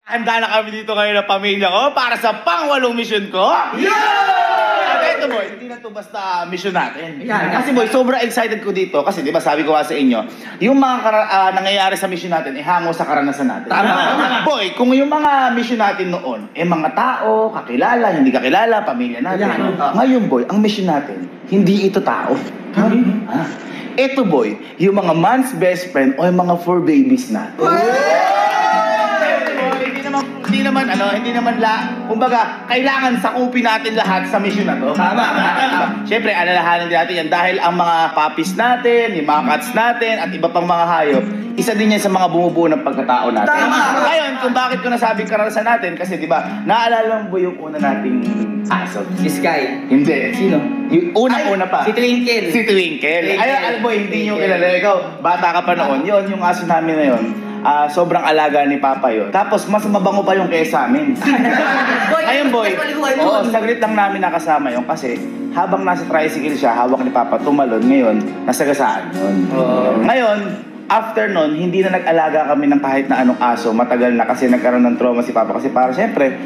Handa na kami dito ngayon ng pamilya ko para sa pang-8 mission ko. Yeah! At ito boy, hindi na ito basta mission natin. Kasi boy, sobrang excited ko dito kasi di ba sabi ko sa inyo, yung mga nangyayari sa mission natin hango sa karanasan natin. Tama. Boy, kung yung mga mission natin noon, mga tao, kakilala, hindi kakilala, pamilya natin. Ngayon boy, ang mission natin, hindi ito tao. Ito boy, yung mga man's best friend o yung mga fur babies natin. Hindi naman kumbaga, kailangan sakupin natin lahat sa mission na to. Tama. Siyempre, alalahanin din natin yan dahil ang mga puppies natin, yung mga cats natin, at iba pang mga hayop, isa din yan sa mga bumubuo ng pagkatao natin. Tama. Ngayon, kung bakit ko nasabing karanasan natin, kasi di ba, naalala mo yung una nating aso? Si Sky. Hindi. Sino? Yung unang-una pa. Si Twinkle. Si Twinkle. Ay, boy, hindi nyo kilala. Ikaw, bata ka pa noon. Yun, yung aso namin na yun. Sobrang alaga ni Papa yun. Tapos mas mabango pa yung kesa amin. Ayun boy, saglit lang namin nakasama yun kasi habang nasa tricycle siya, hawak ni Papa tumalon, ngayon nasagasaan yun. Ngayon, after nun, hindi na nag-alaga kami ng kahit na anong aso. Matagal na kasi nagkaroon ng trauma si Papa kasi para siyempre,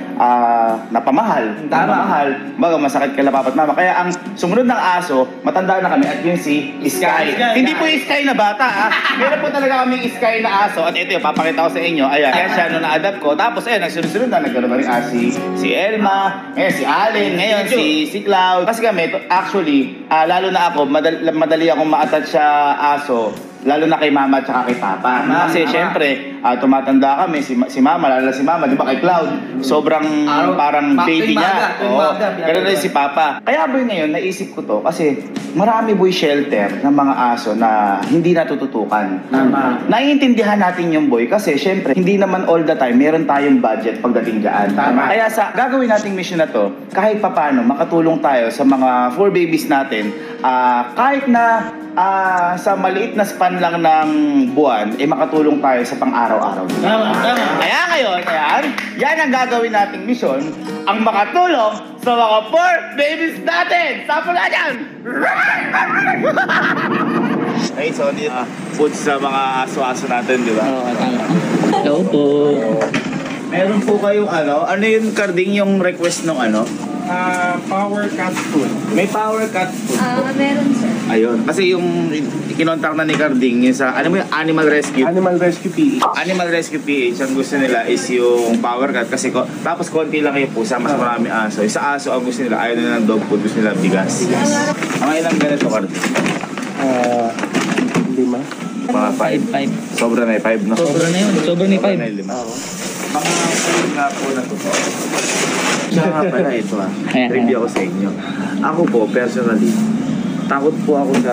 napamahal. Napamahal. Baga masakit kay Papa at Mama. Kaya ang sumunod ng aso, matanda na kami at yun si Sky. Hindi po yung Sky na bata Meron po talaga kami Sky na aso. At ito yung papakita ko sa inyo. Ayan, kaya siya nung na-adapt ko. Tapos nagsunod-sunod na nagkaroon na rin si Elma, ngayon si Allen, ngayon si Cloud. Kasi kami, actually, lalo na ako, madali akong ma-attach sa aso. Lalo na kay Mama at saka kay Papa. Kasi syempre, tumatanda kami, si Mama, lalo si Mama, di ba kay Cloud, sobrang parang baby niya. Ganoon rin si Papa. Kaya boy ngayon, naisip ko to kasi marami boy shelter ng mga aso na hindi natututukan. Naiintindihan natin yung boy kasi syempre, hindi naman all the time, meron tayong budget pagdating dyan. Kaya sa gagawin nating mission na to, kahit papano, makatulong tayo sa mga fur babies natin, kahit na sa maliit na span lang ng buwan, makatulong tayo sa pang-araw-araw. Kaya ngayon, yan ang gagawin nating mission, ang makatulong sa mga fur babies natin! Sapo na dyan! Okay, so dito, food sa mga aso-aso natin, di ba? Hello po. Meron po kayong ano yung Carding yung request ng Power cat food. May power cat food po. Meron sir. Ayun, kasi yung kinontak na ni Carding yung sa, ano mo yung Animal Rescue? Animal Rescue PH. Animal Rescue PH, ang gusto nila is yung power cat kasi tapos konti lang kayo pusa, mas marami aso. Sa aso ang gusto nila, ayaw nila ng dog food, gusto nila bigas. Mga ilang ganito Carding? 5. Mga 5. Sobra na 5 na. Sobra na yun. Sobra na 5. Mga 5 nga po na to. Siya nga pala ito review ako sa inyo. Ako po, personally, takot po ako sa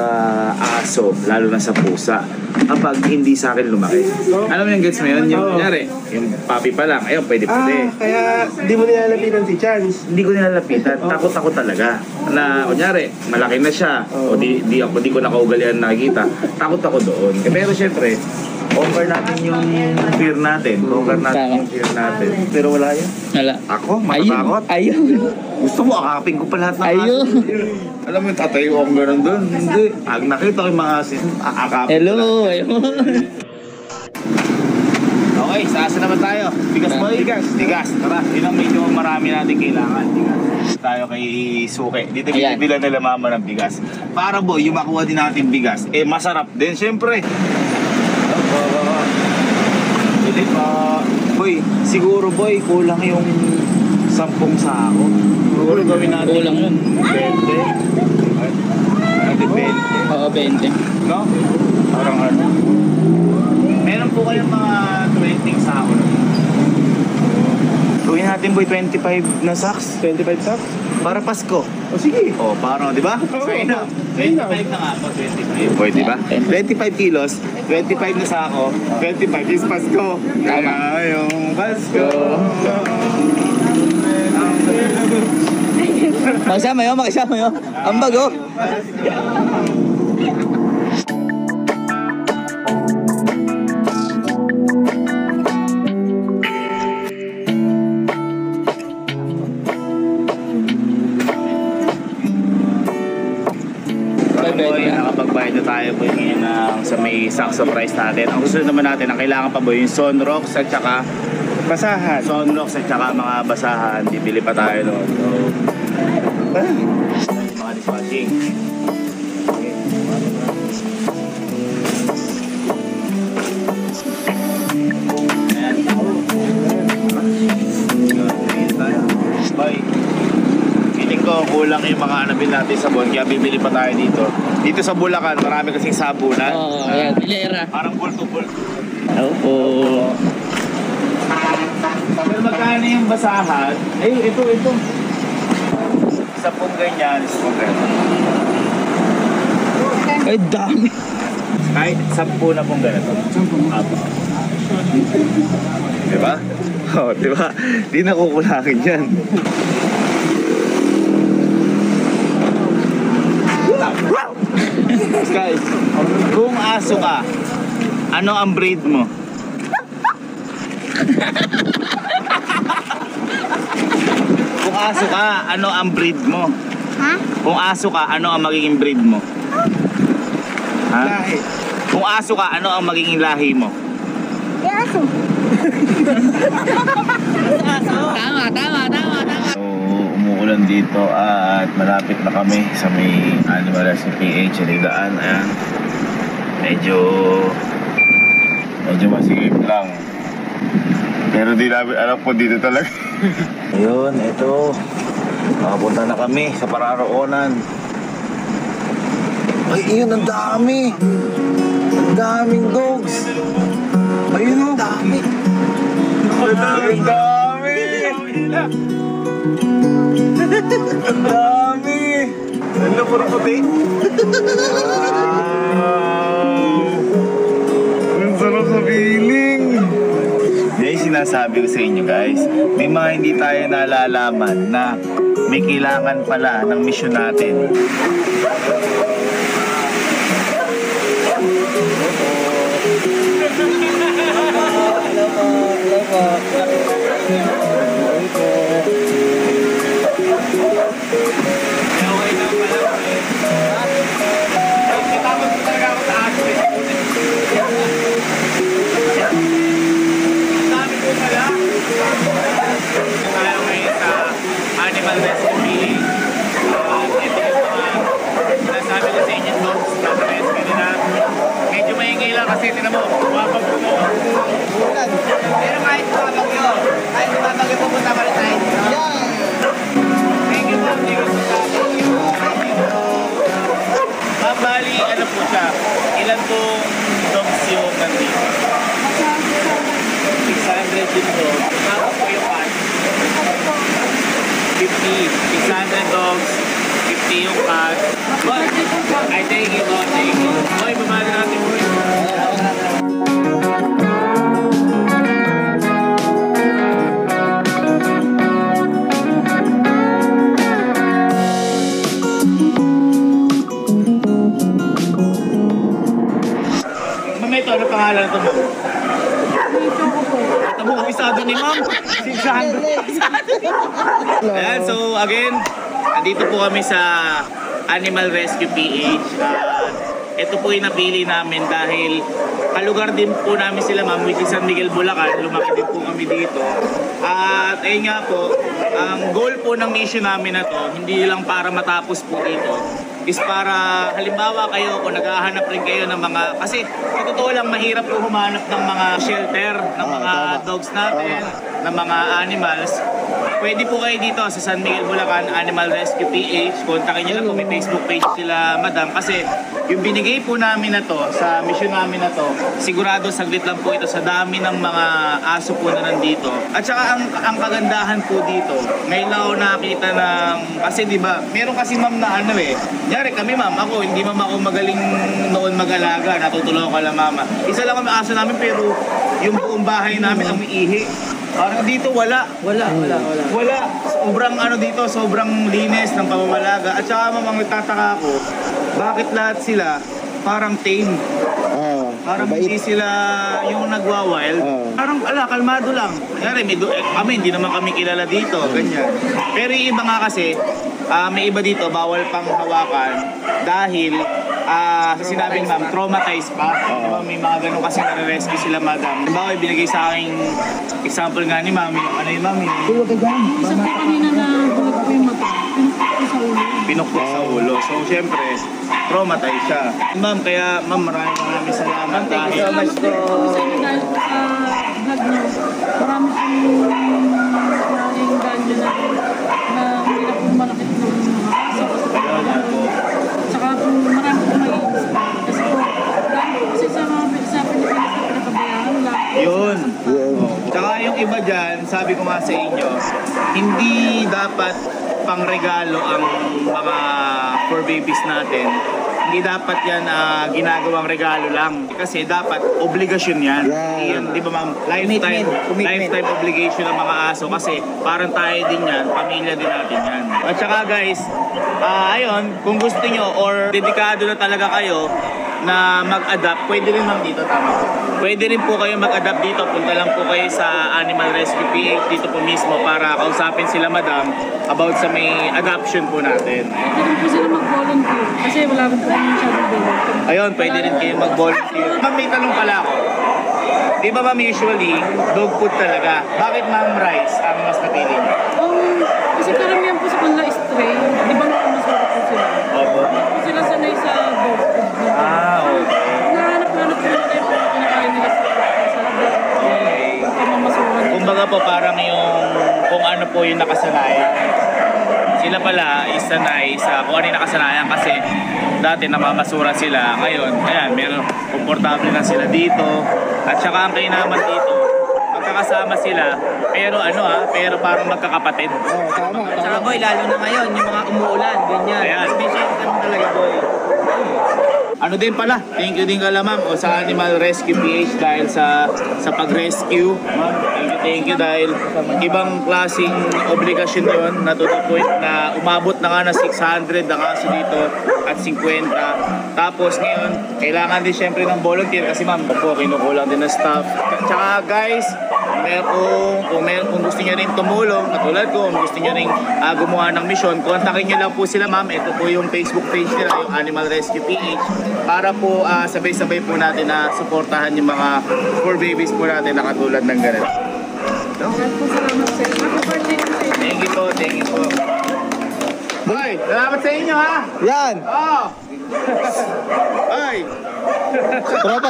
aso, lalo na sa pusa, kapag hindi sa akin lumaki. Alam mo yung gets mo yun? Yung kunyari, yung puppy pa lang, ayun, pwede. Kaya di mo nilalapitan si Chance. Hindi ko nilalapitan, takot ako talaga. Na, kunyari, malaki na siya, o di ko nakaugalian nakikita, takot ako doon. Pero syempre, offer natin yung fear natin. Pero wala yan. Wala. Ako, matatakot. Ayun. Gusto mo, akapin ko pa lahat ng aso. Alam mo yung tatayo akong gano'n doon. Hindi. Pag nakita ko yung mga asin, akapin. Hello. Ayun. Okay, sa asa naman tayo. Bigas mo? Bigas. Tara, yun ang medyo marami natin kailangan. Bigas. Tayo kay Suke. Dito binibila nila mama ng bigas. Para boy, yung makuha din natin bigas, masarap din, syempre. Boy, siguro boy, kulang yung 10 sako. Siguro gawin natin. Kulang yun. 20. Oo, 20. No? Parang meron po kayong mga 20 sako. Gawin natin boy 25 na sacks. 25 sacks? Para Pasko. O sige. Parang, di ba? Fair enough. 25 na nga po, 25. Boy, di ba? 25 kilos, 25 na sako, 25 is Pasko. Kaya yung Pasko. Makisama yun. Ang bago. Nakapagbayad na tayo po ngayon sa may sack surprise natin. Ang gusto naman natin, ang kailangan pa po yung Sunrocks at saka Basahan. Sunlocks at saka mga basahan. Bibili pa tayo noon. So, mga dispatching. Bye. Feeling ko kulang yung mga anabin natin sabon kaya bibili pa tayo dito. Dito sa Bulacan, marami kasing sabunan. Oo, ayan. Hilera. Parang bulto. Opo. Pero magkano yung basahan? Ay, ito. Isa pong ganyan, Ay, dami. Kahit 10 na pong ganito. 10 Apo. Diba? Oo, diba? Di nakukulangin yan. Guys, kung aso ka, ano ang breed mo? Kung aso ka, ano ang breed mo? Ha? Kung aso ka, ano ang magiging breed mo? Ha? Lahi. Kung aso ka, ano ang magiging lahi mo? Aso. Tama. So, umuulan dito at malapit na kami sa may Animal Rescue PH, Ligaan. Ayan. Medyo masigip lang. Pero di namin alam po dito talaga. Ayun, ito. Nakapunta na kami sa Pararoonan. Ay, yun, ang dami. Ang daming dogs. Ayun, ang dami. Ang dami. Ang dami. Ano, puro puti? Wow. Ang sarap sa feeling. Yan yung sinasabi ko sa inyo, guys. May mga hindi tayo nalalaman na may kailangan pala ng mission natin. Tayo ngayon sa Animal Rescue PH. Ito yung mga sinasabi ko sa inyo dogs na rescue nila. Medyo maingay lang kasi tinan mo, wapag ko mo. Pero kahit tumabagyo pupunta pa rin tayo. Thank you po, Bali, ano po siya? Ilan pong dogs yung nandito? 600 din po. Tapos po yung cat. 50. 600 dogs. 50 yung cat. Boy, I take it. Boy, babali natin po. Mamay ito, ano pangalan ito mo? Tamo, kabisado ni ma'am. 600. Ayan, so again, nandito po kami sa Animal Rescue PH. Ito po yung napili namin dahil kalugar din po namin sila ma'am, which is San Miguel, Bulacan. Lumaki din po kami dito. At ayun nga po, ang goal po ng mission namin na to, hindi lang para matapos po dito, is para halimbawa kayo kung naghahanap rin kayo ng mga, kasi sa totoo lang mahirap po humanap ng mga shelter ng mga dogs natin, ng mga animals. Pwede po kayo dito sa San Miguel, Bulacan, Animal Rescue PH. Kontakin nyo lang kung may Facebook page sila, madam. Kasi yung binigay po namin na to, sa mission namin na to, sigurado saglit lang po ito sa dami ng mga aso po na nandito. At saka ang kagandahan po dito, ngayon lang ako nakakita ng, kasi diba, meron kasi ma'am na ano Nyari kami ma'am, hindi ako magaling noon mag-alaga, natutulungan ko lang mama. Isa lang kami aso namin pero yung buong bahay namin ang umiihi. Parang dito wala. Sobrang dito, sobrang linis ng pamamalaga. At saka mamang nagtataka ako, bakit lahat sila parang tame? Parang hindi sila yung nagwa-wild. Parang kalmado lang. Kaya kami, hindi naman kami kilala dito, ganyan. Pero yung iba nga kasi, may iba dito, bawal pang hawakan dahil sa sinabi ni ma'am, traumatized pa. Diba, may mga ganun kasi nare-rescue sila, madam. Diba, ibinigay sa aking example nga ni ma'am, yung ano yung ma'am, Isa po kanina na bulag po yung mata. pinukpok sa ulo. So, syempre, traumatized siya. Ma'am, kaya ma'am, maraming salamat. Thank you so much po. Sa inyo dahil po sa vlog niyo, marami pong maraming ganyo na hindi na po malakit ng mga aso. Saka po marami po may kasi po, dahil po kasi sa mga Pilipinas na pinakabayaan lang. Yun. Tsaka yung iba dyan, sabi ko nga sa inyo, hindi dapat pangregalo ang mga fur babies natin. Hindi dapat yan ginagawang regalo lang. Kasi dapat obligasyon yan. Yan, di ba ma'am? Lifetime obligation ng mga aso. Kasi parang tayo din yan, pamilya din natin yan. At saka guys, ayun, kung gusto nyo or dedikado na talaga kayo na mag-adapt, pwede rin ma'am dito, tama po. Pwede rin po kayo mag-adapt dito. Punta lang po kayo sa Animal Rescue PH dito po mismo para kausapin sila madam about sa may adoption po natin. Pwede rin po sila mag-volunteer kasi wala po kami masyadong volunteer. Ayun, pwede rin kayo mag-volunteer. Ma'am, may tanong pala ako. Di ba ma'am usually, dog food talaga? Bakit ma'am rice ang mas napili niyo? Kasi karamihan po sa kanila stray, di ba nakamasarap po sila? Opo. Po sila sanay sa dog food. Okay. Nahanap-hanap po nila yung kinakain nila sa pamamasukan. Kumbaga po parang yung kung ano po yung nakasanayan. Sila pala is sanay sa kung ano yung nakasanayan kasi dati namamasura sila. Ngayon, ayan, meron komportable na sila dito. At saka ang kainaman dito, magkakasama sila, pero pero parang magkakapatid. Tsaka boy, lalo na ngayon, yung mga umuulan, ganyan. Ayan. Special kami talaga boy. Ano din pala, thank you din kala ma'am o sa Animal Rescue PH dahil sa pag-rescue. Ma'am, thank you dahil ibang klaseng obligasyon yon na to the point na umabot na nga na 600 ang aso dito at 50. Tapos ngayon, kailangan din syempre ng volunteer kasi ma'am, po kinukulang din ng staff. Tsaka guys, kung gusto niyo rin tumulong, katulad ko, kung gusto niyo rin gumawa ng mission, kontakin niyo lang po sila ma'am. Ito po yung Facebook page nila, yung Animal Rescue PH. Para po sabay-sabay po natin na suportahan yung mga fur babies po natin na katulad ng ganito. Salamat sir. Happy birthday po sa inyo. Thank you po, thank you po. Boy, salamat sa inyo ha! Yan! Oh! Ay! Tropa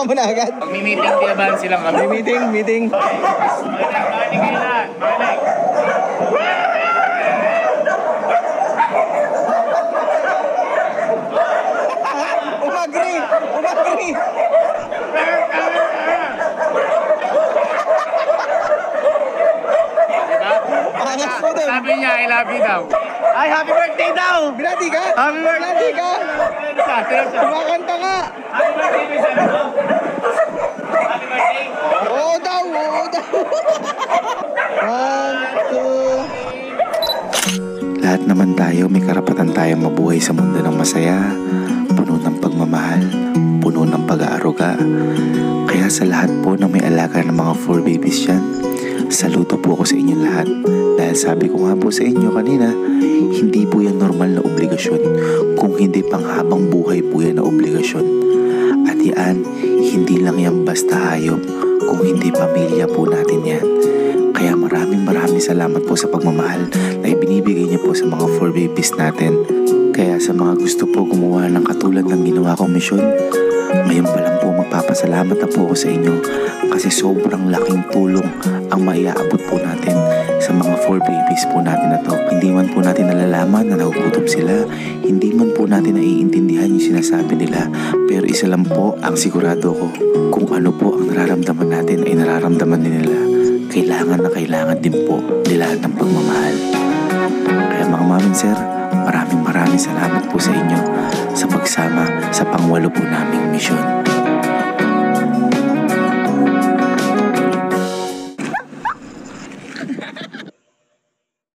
mo na agad. Mag-meeting din ba silang kami? Meeting. Manig kayo lahat, manig. Umagri! Angas po doon. Sabi niya, I love you daw. Ay, happy birthday daw! Binati ka? Happy birthday! Binati ka? Kumakanta ka. Happy birthday, Miss Ano? Happy birthday! Oo daw. 1, 2. Lahat naman tayo may karapatan tayong mabuhay sa mundo ng masaya, puno ng pagmamahal, puno ng pag-aaruga. Kaya sa lahat po ng may alaga ng mga fur babies dyan, saludo po ako sa inyo lahat. Dahil sabi ko nga po sa inyo kanina, hindi po yan normal na obligasyon, kung hindi panghabang buhay po yan na obligasyon. At yan, hindi lang yan basta hayop, kung hindi pamilya po natin yan. Kaya maraming salamat po sa pagmamahal na ibinibigay niyo po sa mga fur babies natin. Kaya sa mga gusto po gumawa ng katulad ng ginawa kong misyon, ngayon pa lang po magpapasalamat na po ako sa inyo kasi sobrang laking tulong ang maiaabot po natin sa mga fur babies po natin na to. Hindi man po natin nalalaman na nagugutom sila, hindi man po natin naiintindihan yung sinasabi nila, pero isa lang po ang sigurado ko, kung ano po ang nararamdaman natin ay nararamdaman din nila. Kailangan na kailangan din po nila ng pagmamahal. Kaya mga mamin sir, maraming salamat po sa inyo sa pagsama sa pangwalo po naming misyon.